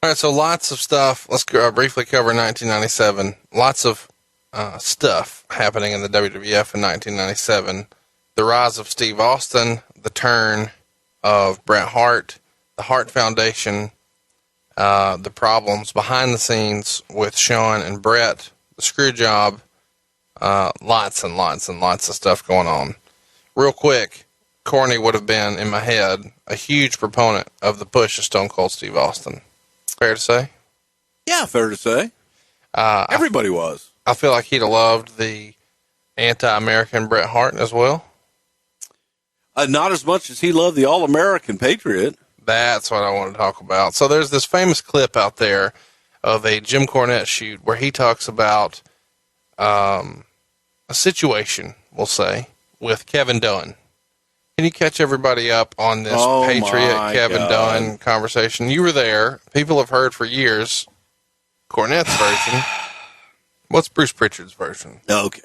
All right, so lots of stuff. Let's briefly cover 1997. Lots of stuff happening in the WWF in 1997. The rise of Steve Austin, the turn of Bret Hart, the Hart Foundation, the problems behind the scenes with Shawn and Bret, the screw job, lots and lots and lots of stuff going on. Real quick, Corny would have been, in my head, a huge proponent of the push of Stone Cold Steve Austin. Fair to say? Yeah, fair to say. Everybody was. I feel like he'd have loved the anti-American Bret Hart as well. Not as much as he loved the All-American Patriot. That's what I want to talk about. So there's this famous clip out there of a Jim Cornette shoot where he talks about a situation, we'll say, with Kevin Dunn. Can you catch everybody up on this Patriot Kevin Dunn conversation? You were there. People have heard for years Cornette's version. What's Bruce Prichard's version? Okay.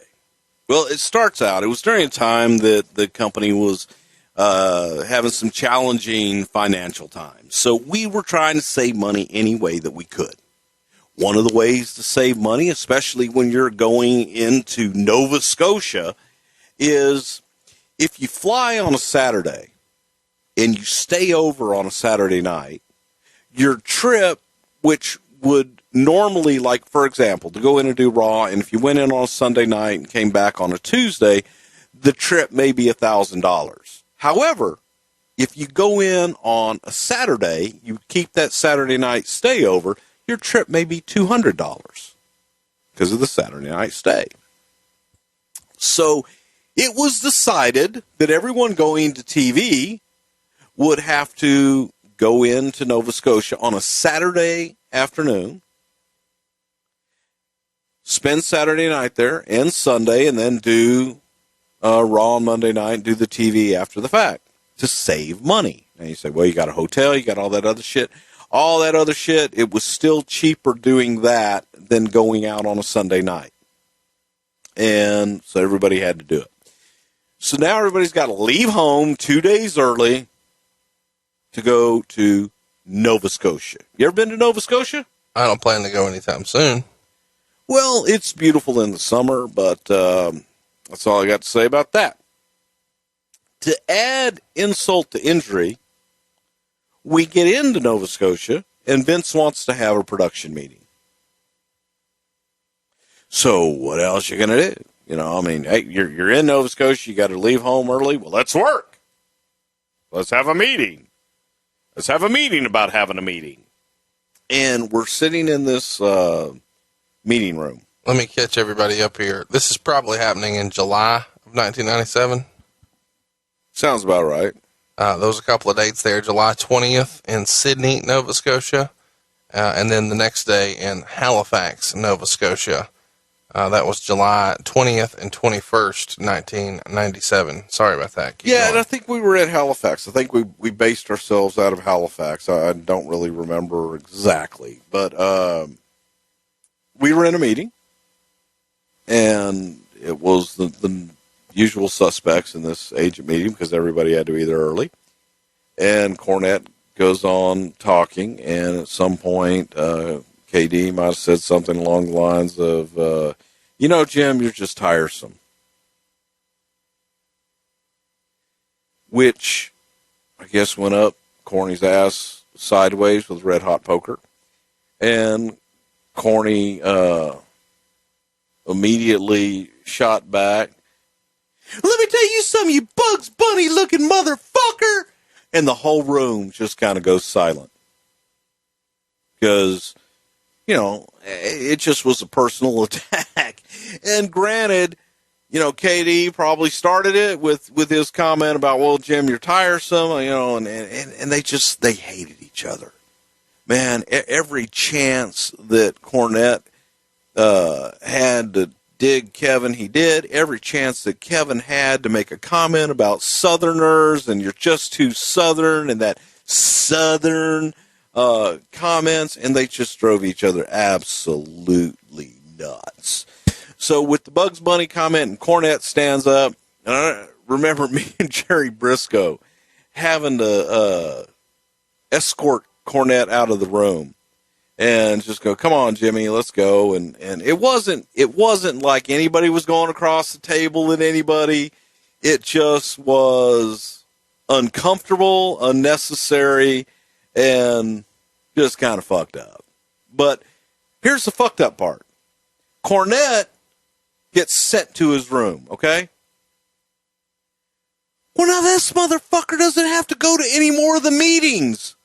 Well, it starts out, it was during a time that the company was having some challenging financial times. So we were trying to save money any way that we could. One of the ways to save money, especially when you're going into Nova Scotia, is if you fly on a Saturday and you stay over on a Saturday night, your trip, which would normally, like, for example, to go in and do Raw, and if you went in on a Sunday night and came back on a Tuesday, the trip may be $1,000. However, if you go in on a Saturday, you keep that Saturday night stay over, your trip may be $200 because of the Saturday night stay. So it was decided that everyone going to TV would have to go into Nova Scotia on a Saturday afternoon, spend Saturday night there and Sunday, and then do Raw on Monday night and do the TV after the fact to save money. And you say, well, you got a hotel, you got all that other shit. All that other shit, it was still cheaper doing that than going out on a Sunday night. And so everybody had to do it. So now everybody's got to leave home 2 days early to go to Nova Scotia. You ever been to Nova Scotia? I don't plan to go anytime soon. Well, it's beautiful in the summer, but that's all I got to say about that. To add insult to injury, we get into Nova Scotia, and Vince wants to have a production meeting. So what else you going to do? You know, I mean, hey, you're in Nova Scotia, you got to leave home early. Well, let's work. Let's have a meeting. Let's have a meeting about having a meeting. And we're sitting in this meeting room. Let me catch everybody up here. This is probably happening in July of 1997. Sounds about right. There was a couple of dates there. July 20th in Sydney, Nova Scotia. And then the next day in Halifax, Nova Scotia. That was July 20th and 21st, 1997. Sorry about that. Keep going. And I think we were at Halifax. I think we based ourselves out of Halifax. I don't really remember exactly. But we were in a meeting, and it was the usual suspects in this agent meeting because everybody had to be there early. And Cornette goes on talking, and at some point, KD might have said something along the lines of, you know, Jim, you're just tiresome. Which, I guess, went up Corny's ass sideways with red hot poker. And Corny immediately shot back. Let me tell you something, you Bugs Bunny looking motherfucker. And the whole room just kind of goes silent. Because, you know, it just was a personal attack. And granted, you know, KD probably started it with his comment about, well, Jim, you're tiresome, you know, and they hated each other. Man, every chance that Cornette had to dig Kevin, he did. Every chance that Kevin had to make a comment about Southerners and you're just too Southern and that Southern comments, and they just drove each other absolutely nuts. So with the Bugs Bunny comment and Cornette stands up, and I remember me and Jerry Briscoe having to escort Cornette out of the room. and just go, come on, Jimmy, let's go. And it wasn't like anybody was going across the table at anybody. It just was uncomfortable, unnecessary, and just kind of fucked up. But here's the fucked up part. Cornette gets sent to his room, okay? Well, now this motherfucker doesn't have to go to any more of the meetings.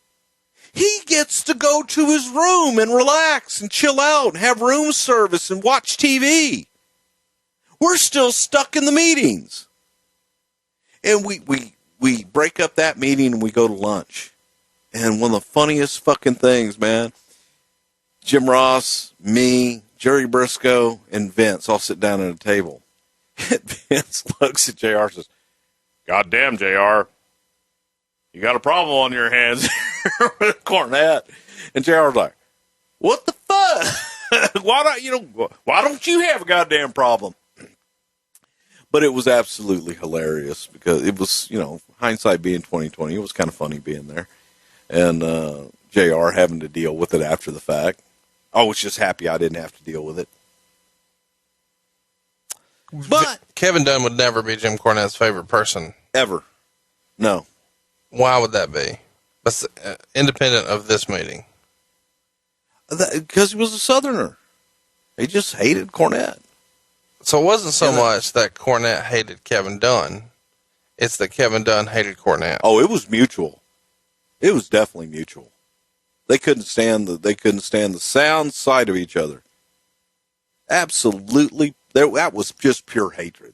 He gets to go to his room and relax and chill out and have room service and watch TV. We're still stuck in the meetings. And we break up that meeting and we go to lunch. And one of the funniest fucking things, man, Jim Ross, me, Jerry Briscoe, and Vince all sit down at a table. And Vince looks at JR and says, God damn, JR, you got a problem on your hands with Cornette. And JR's like, what the fuck? Why don't you have a goddamn problem? But it was absolutely hilarious because it was, hindsight being 2020, it was kind of funny being there. And JR having to deal with it after the fact. I was just happy I didn't have to deal with it. But Kevin Dunn would never be Jim Cornette's favorite person. Ever. No. Why would that be? That's independent of this meeting. Because he was a Southerner. He just hated Cornette. So it wasn't so much that Cornette hated Kevin Dunn. It's that Kevin Dunn hated Cornette. Oh, it was mutual. It was definitely mutual. They couldn't stand the sound side of each other. Absolutely. That was just pure hatred.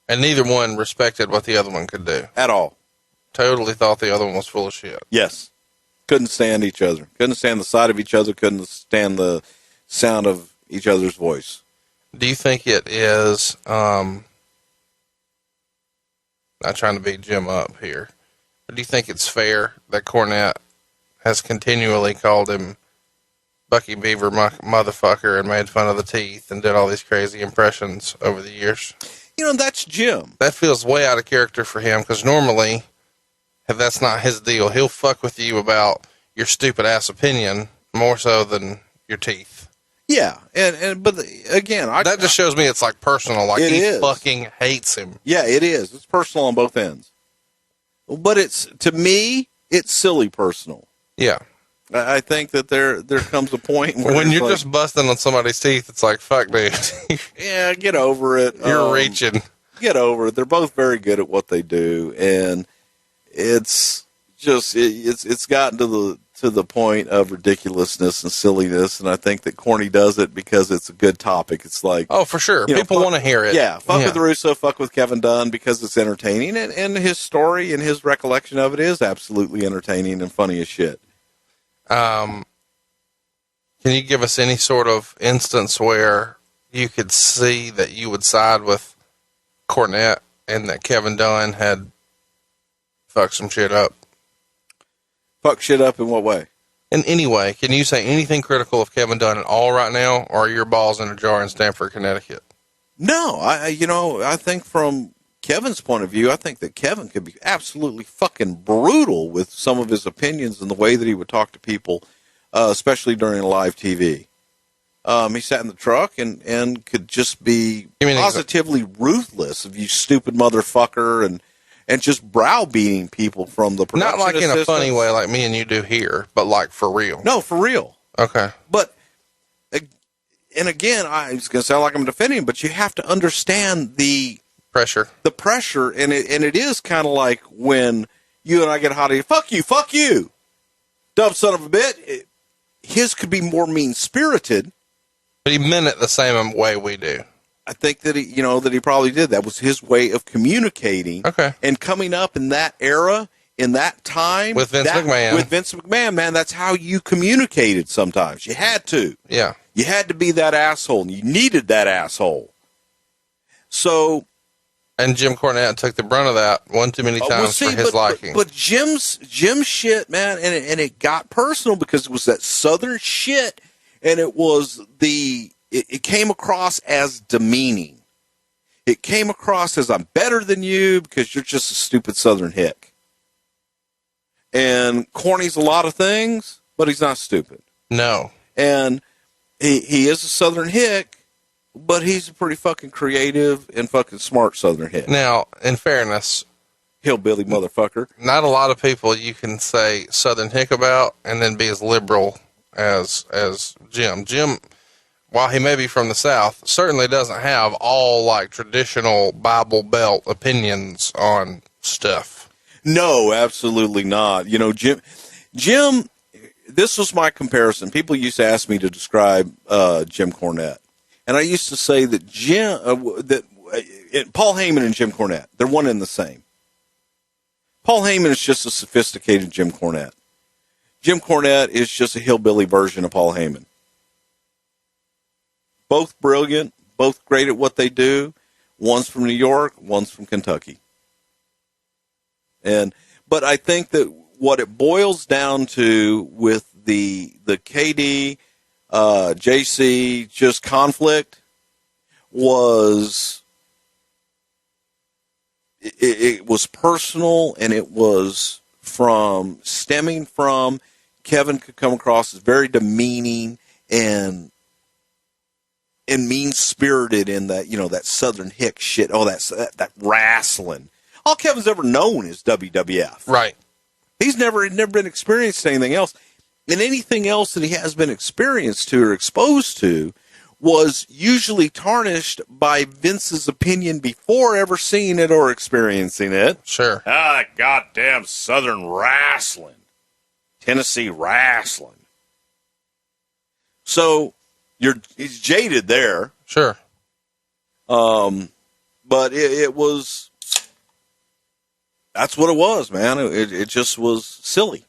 And neither one respected what the other one could do. At all. Totally thought the other one was full of shit. Yes. Couldn't stand each other. Couldn't stand the side of each other. Couldn't stand the sound of each other's voice. Do you think it is, not trying to beat Jim up here, but do you think it's fair that Cornette has continually called him Bucky Beaver motherfucker and made fun of the teeth and did all these crazy impressions over the years? That's Jim. That feels way out of character for him, because normally, if that's not his deal, he'll fuck with you about your stupid ass opinion more so than your teeth. Yeah, but again, that just shows me it's like personal, like he fucking hates him. Yeah, it is. It's personal on both ends. But to me, it's silly personal. Yeah. I think that there comes a point where when you're just busting on somebody's teeth, it's like, fuck, dude. Yeah, get over it. You're reaching. Get over it. They're both very good at what they do, and it's just it's gotten to the point of ridiculousness and silliness, and I think that Corny does it because it's a good topic. It's like, oh, for sure, people want to hear it. Yeah, fuck with Russo, fuck with Kevin Dunn because it's entertaining, and his story and his recollection of it is absolutely entertaining and funny as shit. Can you give us any sort of instance where you could see that you would side with Cornette and that Kevin Dunn had fucked some shit up? Fuck shit up in what way? In any way. Can you say anything critical of Kevin Dunn at all right now, or are your balls in a jar in Stamford, Connecticut? No, I think from Kevin's point of view, I think that Kevin could be absolutely fucking brutal with some of his opinions and the way that he would talk to people, especially during live TV. He sat in the truck and could just be positively ruthless of you stupid motherfucker and just browbeating people from the production. Not like in a funny way like me and you do here, but like for real. No, for real. Okay. But, and again, I was going to sound like I'm defending him, but you have to understand the pressure. The pressure, and it is kind of like when you and I get hot at you, fuck you, dumb son of a bitch. His could be more mean-spirited. But he meant it the same way we do. I think that he probably did. That was his way of communicating. Okay. And coming up in that era, in that time. With Vince McMahon. With Vince McMahon, man, that's how you communicated sometimes. You had to. Yeah. You had to be that asshole, and you needed that asshole. So. And Jim Cornette took the brunt of that one too many times for his liking. But Jim's shit, man, and it got personal because it was that Southern shit, and it was it came across as demeaning. It came across as I'm better than you because you're just a stupid Southern hick. And Corny's a lot of things, but he's not stupid. No. And he is a Southern hick, but he's a pretty fucking creative and fucking smart Southern hick. Now, in fairness, hillbilly motherfucker. Not a lot of people you can say Southern hick about and then be as liberal as Jim. Jim, while he may be from the South, certainly doesn't have all like traditional Bible Belt opinions on stuff. No, absolutely not. You know, Jim, this was my comparison. People used to ask me to describe Jim Cornette. And I used to say that Paul Heyman and Jim Cornette, they're one and the same. Paul Heyman is just a sophisticated Jim Cornette. Jim Cornette is just a hillbilly version of Paul Heyman. Both brilliant, both great at what they do. One's from New York, one's from Kentucky. But I think that what it boils down to with the KD, JC, just conflict was it was personal, and it was stemming from Kevin could come across as very demeaning and mean-spirited in that, you know, that Southern hick shit. Oh, that wrestling. All Kevin's ever known is WWF. Right. He's never been experienced anything else. And anything else that he has been experienced to or exposed to was usually tarnished by Vince's opinion before ever seeing it or experiencing it. Sure. That goddamn Southern wrestling. Tennessee wrestling. So he's jaded there. Sure. But it was, that's what it was, man. It just was silly.